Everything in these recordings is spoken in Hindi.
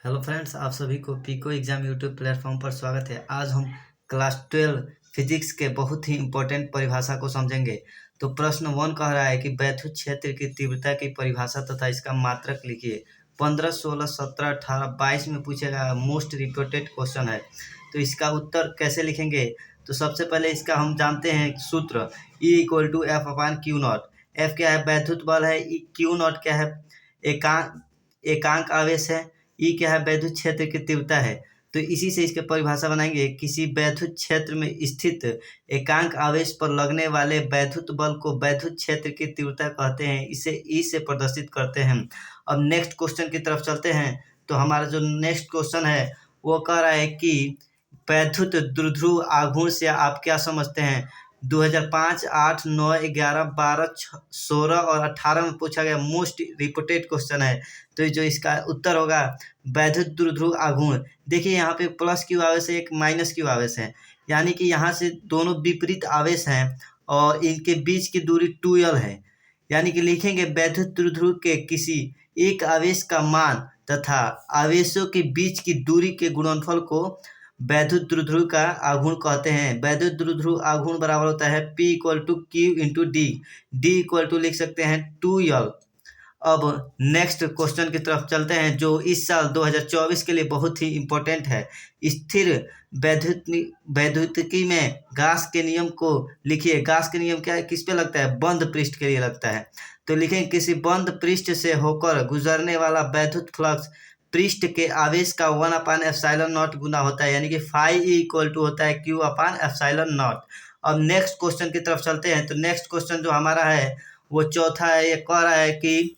हेलो फ्रेंड्स, आप सभी को पीको एग्जाम यूट्यूब प्लेटफॉर्म पर स्वागत है। आज हम क्लास 12 फिजिक्स के बहुत ही इम्पोर्टेंट परिभाषा को समझेंगे। तो प्रश्न 1 कह रहा है कि वैद्युत क्षेत्र की तीव्रता की परिभाषा तथा इसका मात्रक लिखिए। 15, 16, 17, 18, 22 में पूछेगा, मोस्ट रिपीटेड क्वेश्चन है। तो इसका उत्तर कैसे लिखेंगे? तो सबसे पहले इसका हम जानते हैं सूत्र, E=F/Q0। F क्या है? वैद्युत बल है। Q0 क्या है? एकांक आवेश है। ई क्या है? वैद्युत क्षेत्र की तीव्रता है। तो इसी से इसके परिभाषा बनाएंगे। किसी वैद्युत क्षेत्र में स्थित एकांक आवेश पर लगने वाले वैद्युत बल को वैद्युत क्षेत्र की तीव्रता कहते हैं। इसे ई से प्रदर्शित करते हैं। अब नेक्स्ट क्वेश्चन की तरफ चलते हैं। तो हमारा जो नेक्स्ट क्वेश्चन है वो कह रहा है कि वैद्युत द्विध्रुव आघूर्ण से आप क्या समझते हैं? 2005, 8, 9, 11, 12, 16 और 18 में पूछा गया मोस्ट रिपीटेड क्वेश्चन है। तो जो इसका उत्तर होगा वैद्युत द्विध्रुव आघूर्ण। देखिए यहाँ पे प्लस क्यू आवेश है, एक माइनस क्यू आवेश है, यानी कि यहाँ से दोनों विपरीत आवेश हैं और इनके बीच की दूरी 2l है। यानी कि लिखेंगे वैद्युत द्विध्रुव के किसी एक आवेश का मान तथा आवेशों के बीच की दूरी के गुणनफल को वैद्युत द्विध्रुव का आघूर्ण कहते हैं। वैद्युत द्विध्रुव आघूर्ण बराबर होता है P=Q×D। D लिख सकते हैं 2l। अब नेक्स्ट क्वेश्चन की तरफ चलते हैं जो इस साल 2024 के लिए बहुत ही इम्पोर्टेंट है। स्थिर वैद्युतिकी में गास के नियम को लिखिए। गास के नियम क्या है? किस पे लगता है? बंद पृष्ठ के लिए लगता है। तो लिखें किसी बंद पृष्ठ से होकर गुजरने वाला वैद्युत फ्लक्स पृष्ठ के आवेश का 1/ε0 गुना होता है, यानी कि φ होता है Q/ε0। अब नेक्स्ट क्वेश्चन की तरफ चलते हैं। तो नेक्स्ट क्वेश्चन जो हमारा है वो चौथा है। ये कह रहा है कि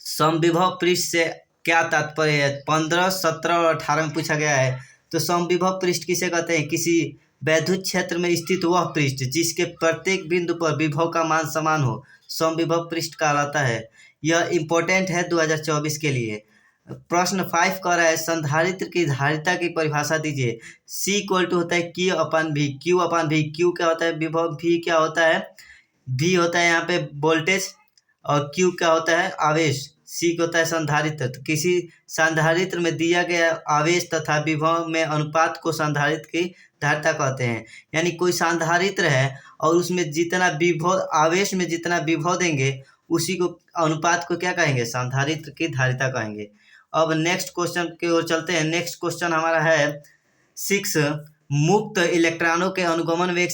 समविभव पृष्ठ से क्या तात्पर्य है? 15, 17 और 18 में पूछा गया है। तो समविभव पृष्ठ किसे कहते हैं? किसी वैद्युत क्षेत्र में स्थित वह पृष्ठ जिसके प्रत्येक बिंदु पर विभव का मान समान हो, समविभव पृष्ठ कहलाता है। यह इम्पोर्टेंट है 2024 के लिए। प्रश्न 5 कह रहा है संधारित्र की धारिता की परिभाषा दीजिए। C होता है Q/V। Q/V, Q क्या होता है? विभव। V क्या होता है? V होता है यहाँ पे वोल्टेज और Q क्या होता है? आवेश। C होता है संधारित्र। तो किसी संधारित्र में दिया गया आवेश तथा विभव में अनुपात को संधारित्र की धारिता कहते हैं। यानी कोई संधारित्र है और उसमें जितना विभव, आवेश में जितना विभव देंगे उसी को अनुपात को क्या कहेंगे? संधारित्र की धारिता कहेंगे। अब नेक्स्ट क्वेश्चन की ओर चलते हैं। नेक्स्ट क्वेश्चन हमारा है 6, मुक्त इलेक्ट्रॉनों के अनुगमन वेग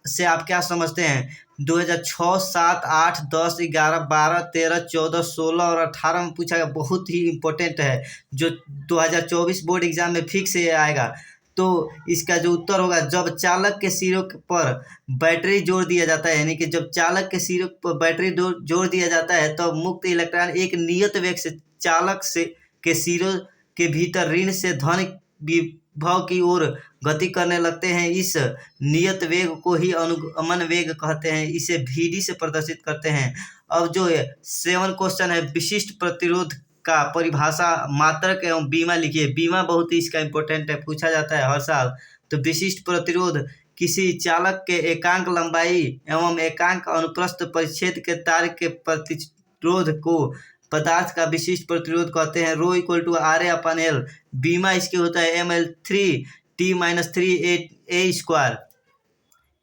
से आप क्या समझते हैं? 2006, 7, 8, 10, 11, 12, 13, 14, 16 और 18 में पूछा गया। बहुत ही इम्पोर्टेंट है, जो 2024 बोर्ड एग्जाम में फिक्स से आएगा। तो इसका जो उत्तर होगा, जब चालक के सिरों पर बैटरी जोड़ दिया जाता है, यानी कि जब चालक के सिरों पर बैटरी जोड़ दिया जाता है तो मुक्त इलेक्ट्रॉन एक नियत वेग से चालक के सिरों के भीतर ऋण से धन विभव की ओर गति करने लगते हैं। इस नियत वेग को ही अनुगमन वेग कहते हैं। इसे VD से प्रदर्शित करते हैं। अब जो 7 क्वेश्चन है, विशिष्ट प्रतिरोध का परिभाषा, मात्रक एवं बीमा लिखिए। बीमा बहुत ही इसका इम्पोर्टेंट है, पूछा जाता है हर साल। तो विशिष्ट प्रतिरोध किसी चालक के एकांक लंबाई एवं एकांक अनुप्रस्थ परिच्छेद के तार के प्रतिरोध को पदार्थ का विशिष्ट प्रतिरोध कहते हैं। ρ=RA/L। बीमा इसके होता है ml3T-3A²,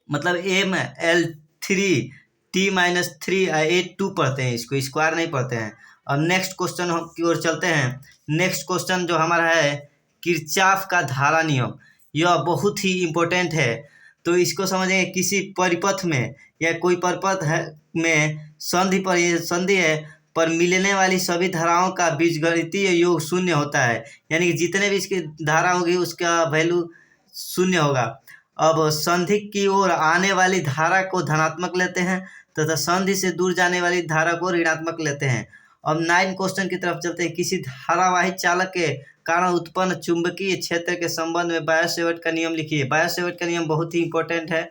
मतलब ml3T-3A² पढ़ते हैं, इसको स्क्वायर नहीं पढ़ते हैं। अब नेक्स्ट क्वेश्चन की ओर चलते हैं। नेक्स्ट क्वेश्चन जो हमारा है किरचॉफ का धारा नियम। यह बहुत ही इम्पोर्टेंट है। तो इसको समझेंगे। किसी परिपथ में या कोई परिपथ है में संधि है पर मिलने वाली सभी धाराओं का बीजगणितीय योग शून्य होता है, यानी कि जितने भी इसकी धारा होगी उसका वैल्यू शून्य होगा। अब संधि की ओर आने वाली धारा को धनात्मक लेते हैं तथा संधि से दूर जाने वाली धारा को ऋणात्मक लेते हैं। अब 9 क्वेश्चन की तरफ चलते हैं। किसी धारावाही चालक के कारण उत्पन्न चुंबकीय क्षेत्र के संबंध में बायो-सेवर्ट का नियम लिखिए। बायो-सेवर्ट का नियम बहुत ही इंपॉर्टेंट है।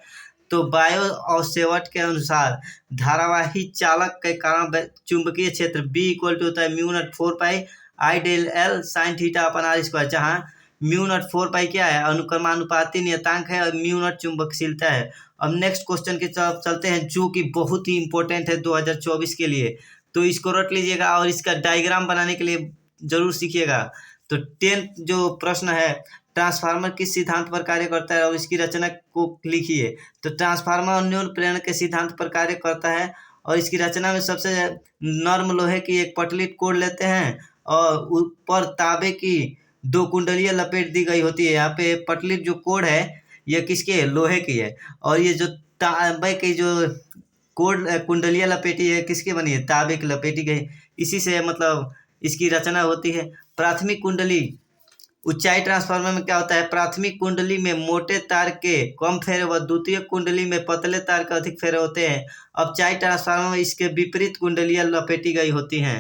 तो बायो और सेवर्ट के अनुसार धारावाही चालक के कारण चुंबकीय क्षेत्र B होता है μ04π I∇L sin θ/r², जहाँ μ04π क्या है? अनुक्रमानुपाती नियतांक है और μ0 चुंबकशीलता है। अब नेक्स्ट क्वेश्चन की तरफ चलते हैं जो कि बहुत ही इंपॉर्टेंट है 2024 के लिए। तो इसको रट लीजिएगा और इसका डायग्राम बनाने के लिए जरूर सीखिएगा। तो 10th जो प्रश्न है, ट्रांसफार्मर किस सिद्धांत पर कार्य करता है और इसकी रचना को लिखिए। तो ट्रांसफार्मर अन्योन्य प्रेरण के सिद्धांत पर कार्य करता है और इसकी रचना में सबसे नर्म लोहे की एक पतली कोर लेते हैं और ऊपर तांबे की 2 कुंडलियां लपेट दी गई होती है। यहाँ पे पतली जो कोर है ये किसकी है, लोहे की है। और ये जो तांबे की जो कोर कुंडलियां लपेटी है किसकी बनी है, तांबे की लपेटी गई। इसी से मतलब इसकी रचना होती है। प्राथमिक कुंडली ऊंचाई ट्रांसफार्मर में क्या होता है, प्राथमिक कुंडली में मोटे तार के कम फेरे व द्वितीय कुंडली में पतले तार के अधिक फेरे होते हैं। अपचाई ट्रांसफार्मर में इसके विपरीत कुंडलियां लपेटी गई होती हैं।